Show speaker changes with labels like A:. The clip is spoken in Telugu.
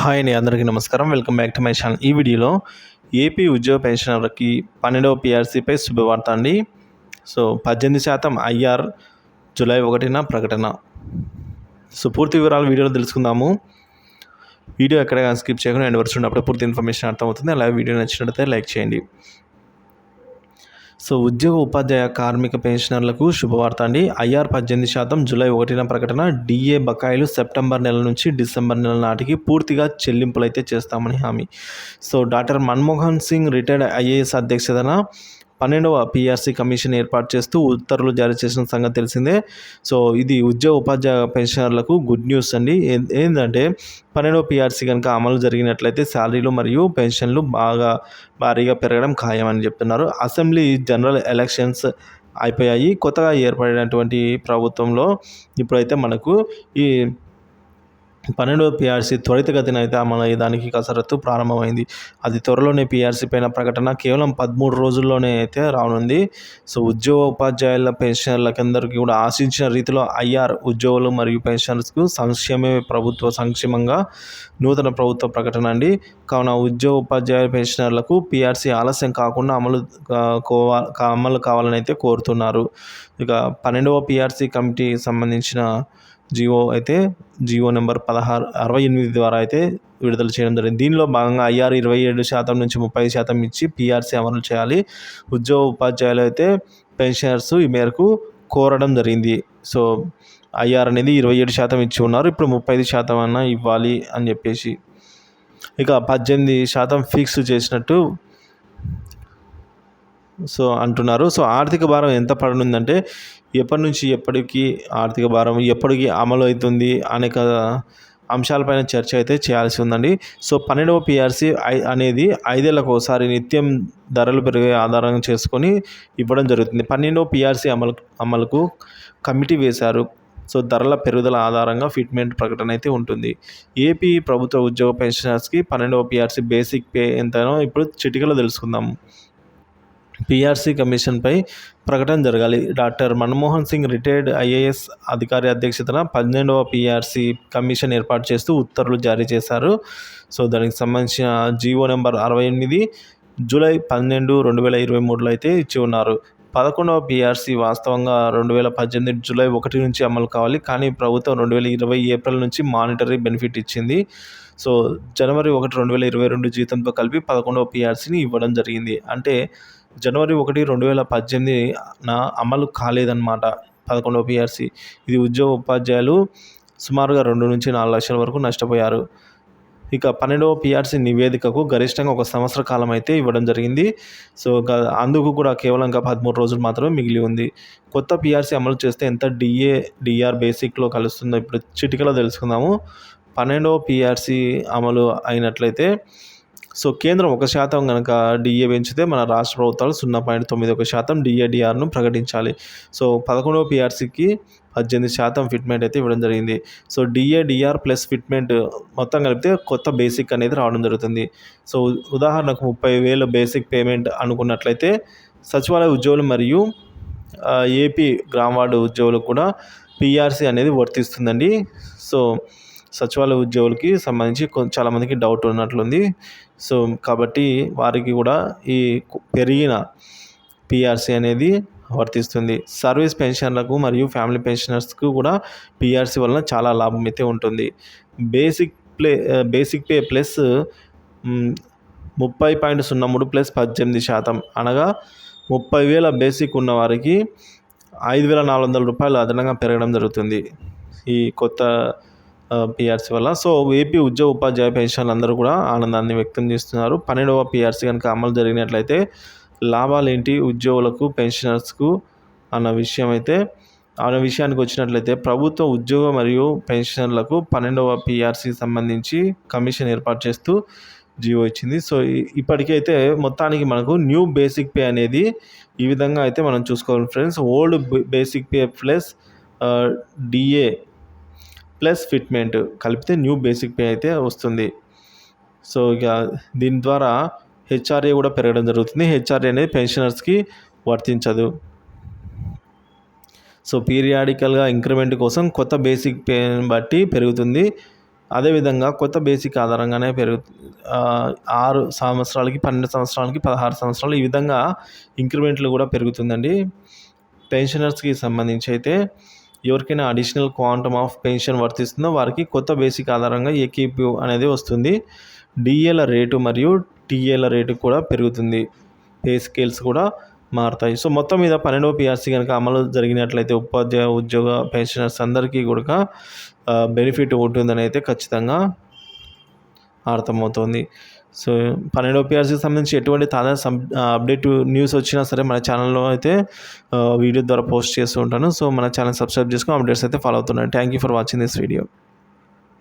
A: హాయ్ అండి, అందరికీ నమస్కారం. Welcome back to my channel. ఈ వీడియోలో ఏపీ ఉద్యోగ పెన్షనర్లకి 12వ పీఆర్సీపై శుభవార్త అండి. 18% ఐఆర్ జూలై 1న ప్రకటన. పూర్తి వివరాలు వీడియోలో తెలుసుకుందాము. వీడియో ఎక్కడ స్కిప్ చేయకుండా ఎండ్ వరకు ఉన్నప్పుడు పూర్తి ఇన్ఫర్మేషన్ అర్థమవుతుంది. అలాగే వీడియో నచ్చినట్లయితే లైక్ చేయండి. ఉద్యోగ ఉపాధ్యాయ కార్మిక పెన్షనర్లకు శుభవార్త అండి. ఐఆర్ 18% జూలై 1న ప్రకటన. డిఏ బకాయిలు సెప్టెంబర్ నెల నుంచి డిసెంబర్ నెల నాటికి పూర్తిగా చెల్లింపులైతే చేస్తామని హామీ. Doctor Manmohan Singh retired IAS అధ్యక్షతన 12వ పీఆర్సీ కమిషన్ ఏర్పాటు చేస్తూ ఉత్తర్వులు జారీ చేసిన సంగతి తెలిసిందే. ఇది ఉద్యోగ ఉపాధ్యాయ పెన్షనర్లకు గుడ్ న్యూస్ అండి. ఏంటంటే 12వ పీఆర్సీ కనుక అమలు జరిగినట్లయితే శాలరీలు మరియు పెన్షన్లు భారీగా పెరగడం ఖాయమని చెప్తున్నారు. అసెంబ్లీ జనరల్ ఎలక్షన్స్ అయిపోయాయి. కొత్తగా ఏర్పడినటువంటి ప్రభుత్వంలో ఇప్పుడైతే మనకు ఈ 12వ పీఆర్సీ త్వరితగతిన అయితే అమలు అయ్యేదానికి కసరత్తు ప్రారంభమైంది. అది త్వరలోనే పీఆర్సీ పైన ప్రకటన కేవలం 13 రోజుల్లోనే అయితే రానుంది. ఉద్యోగ ఉపాధ్యాయుల పెన్షనర్లకందరికీ కూడా ఆశించిన రీతిలో ఐఆర్ ఉద్యోగులు మరియు పెన్షనర్స్కు సంక్షేమే ప్రభుత్వ సంక్షేమంగా నూతన ప్రభుత్వ ప్రకటన అండి. కావున ఉద్యోగ ఉపాధ్యాయుల పెన్షనర్లకు పీఆర్సీ ఆలస్యం కాకుండా అమలు కావాలని అయితే కోరుతున్నారు. ఇక 12వ పీఆర్సీ కమిటీ సంబంధించిన జియో నెంబర్ 68 ద్వారా అయితే విడుదల చేయడం జరిగింది. దీనిలో భాగంగా ఐఆర్ 27% నుంచి 30% ఇచ్చి పీఆర్సీ అమలు చేయాలి. ఉద్యోగ ఉపాధ్యాయులు అయితే పెన్షనర్స్ ఈ మేరకు కోరడం జరిగింది. ఐఆర్ అనేది 27% ఇచ్చి ఉన్నారు. ఇప్పుడు 35% అన్నా ఇవ్వాలి అని చెప్పేసి ఇక 18% ఫిక్స్ చేసినట్టు అంటున్నారు. ఆర్థిక భారం ఎంత పడనుందంటే ఎప్పటి నుంచి ఎప్పటికీ ఆర్థిక భారం ఎప్పటికీ అమలు అవుతుంది అనేక అంశాలపైన చర్చ అయితే చేయాల్సి ఉందండి. 12వ పీఆర్సీ అనేది 5 ఏళ్లకు ఒకసారి నిత్యం ధరలు పెరిగే ఆధారం చేసుకొని ఇవ్వడం జరుగుతుంది. 12వ పీఆర్సీ అమలుకు కమిటీ వేశారు. ధరల పెరుగుదల ఆధారంగా ఫిట్మెంట్ ప్రకటన అయితే ఉంటుంది. ఏపీ ప్రభుత్వ ఉద్యోగ పెన్షనర్స్కి 12వ పీఆర్సీ బేసిక్ పే ఎంతనో ఇప్పుడు చిటికలో తెలుసుకుందాము. పీఆర్సీ కమిషన్పై ప్రకటన జరగాలి. Doctor Manmohan Singh retired IAS అధికారి అధ్యక్షతన 12వ పీఆర్సీ కమిషన్ ఏర్పాటు చేస్తూ ఉత్తర్వులు జారీ చేశారు. దానికి సంబంధించిన జియో నెంబర్ 68 జూలై 12, 2023లో అయితే ఇచ్చి ఉన్నారు. 11వ పీఆర్సీ వాస్తవంగా 2018 జూలై 1 నుంచి అమలు కావాలి. కానీ ప్రభుత్వం 2020 ఏప్రిల్ నుంచి మానిటరీ బెనిఫిట్ ఇచ్చింది. జనవరి 1, 2022 జీతంతో కలిపి 11వ పీఆర్సీని ఇవ్వడం జరిగింది. అంటే జనవరి 1, 2018 అమలు కాలేదన్నమాట 11వ పీఆర్సీ. ఇది ఉద్యోగ ఉపాధ్యాయులు సుమారుగా 2 నుంచి 4 లక్షల వరకు నష్టపోయారు. ఇక 12వ పీఆర్సీ నివేదికకు గరిష్టంగా 1 సంవత్సర కాలం అయితే ఇవ్వడం జరిగింది. అందుకు కూడా కేవలం ఇంకా 13 రోజులు మాత్రమే మిగిలి ఉంది. కొత్త పీఆర్సీ అమలు చేస్తే ఎంత డిఆర్ బేసిక్లో కలుస్తుందో ఇప్పుడు చిటికలో తెలుసుకుందాము. 12వ పీఆర్సీ అమలు అయినట్లయితే కేంద్రం 1% కనుక డిఏ పెంచితే మన రాష్ట్ర ప్రభుత్వాలు 0.91% డిఆర్ను ప్రకటించాలి. 11వ పీఆర్సీకి 18% ఫిట్మెంట్ అయితే ఇవ్వడం జరిగింది. డిఆర్ ప్లస్ ఫిట్మెంట్ మొత్తం కలిపితే కొత్త బేసిక్ అనేది రావడం జరుగుతుంది. ఉదాహరణకు 30,000 బేసిక్ పేమెంట్ అనుకున్నట్లయితే సచివాలయ ఉద్యోగులు మరియు ఏపీ గ్రామ వార్డు ఉద్యోగులకు కూడా పీఆర్సీ అనేది వర్తిస్తుందండి. సచివాలయ ఉద్యోగులకి సంబంధించి చాలామందికి డౌట్ ఉన్నట్లుంది. కాబట్టి వారికి కూడా ఈ పెరిగిన పీఆర్సీ అనేది వర్తిస్తుంది. సర్వీస్ పెన్షనర్లకు మరియు ఫ్యామిలీ పెన్షనర్స్కు కూడా పీఆర్సీ వలన చాలా లాభం అయితే ఉంటుంది. బేసిక్ పే ప్లస్ 30.03 ప్లస్ 18% అనగా 30,000 బేసిక్ ఉన్న వారికి 5,400 రూపాయలు అదనంగా పెరగడం జరుగుతుంది ఈ కొత్త పీఆర్సీ వల్ల. ఏపీ ఉద్యోగ ఉపాధ్యాయ పెన్షన్లు అందరూ కూడా ఆనందాన్ని వ్యక్తం చేస్తున్నారు. 12వ పీఆర్సీ కనుక అమలు జరిగినట్లయితే లాభాలు ఏంటి ఉద్యోగులకు పెన్షనర్స్కు అన్న విషయానికి వచ్చినట్లయితే ప్రభుత్వ ఉద్యోగ మరియు పెన్షనర్లకు 12వ పీఆర్సీ సంబంధించి కమిషన్ ఏర్పాటు చేస్తూ జియో ఇచ్చింది. ఇప్పటికైతే మొత్తానికి మనకు న్యూ బేసిక్ పే అనేది ఈ విధంగా అయితే మనం చూసుకోవాలి friends. Old basic pay plus DA plus fitment కలిపితే న్యూ బేసిక్ పే అయితే వస్తుంది. ఇక దీని ద్వారా హెచ్ఆర్ఏ కూడా పెరగడం జరుగుతుంది. హెచ్ఆర్ఏ అనేది పెన్షనర్స్కి వర్తించదు. పీరియాడికల్గా ఇంక్రిమెంట్ కోసం కొత్త బేసిక్ పేని బట్టి పెరుగుతుంది. అదేవిధంగా కొత్త బేసిక్ ఆధారంగానే 6 సంవత్సరాలకి, 12 సంవత్సరాలకి, 16 సంవత్సరాలు ఈ విధంగా ఇంక్రిమెంట్లు కూడా పెరుగుతుందండి. పెన్షనర్స్‌కి సంబంధించి అయితే ఎవరికైనా అడిషనల్ క్వాంటమ్ ఆఫ్ పెన్షన్ వర్తిస్తుందో వారికి కొత్త బేసిక్ ఆధారంగా ఏకీపీ అనేది వస్తుంది. డిఏల రేటు మరియు టీఏల రేటు కూడా పెరుగుతుంది. పే స్కేల్స్ కూడా మారుతాయి. సో మొత్తం మీద 12వ పీఆర్సీ కనుక అమలు జరిగినట్లయితే ఉపాధ్యాయ, ఉద్యోగ, పెన్షనర్స్ అందరికీ కూడా బెనిఫిట్ ఉంటుందని అయితే ఖచ్చితంగా అర్థమవుతుంది. సో 12వ పీఆర్సీకి సంబంధించి ఎటువంటి తాజా అప్డేట్ న్యూస్ వచ్చినా సరే మన ఛానల్లో అయితే వీడియో ద్వారా పోస్ట్ చేస్తూ ఉంటాను. సో మన ఛానల్ సబ్స్క్రైబ్ చేసుకొని అప్డేట్స్ అయితే ఫాలో అవుతున్నాను. Thank you for watching this video.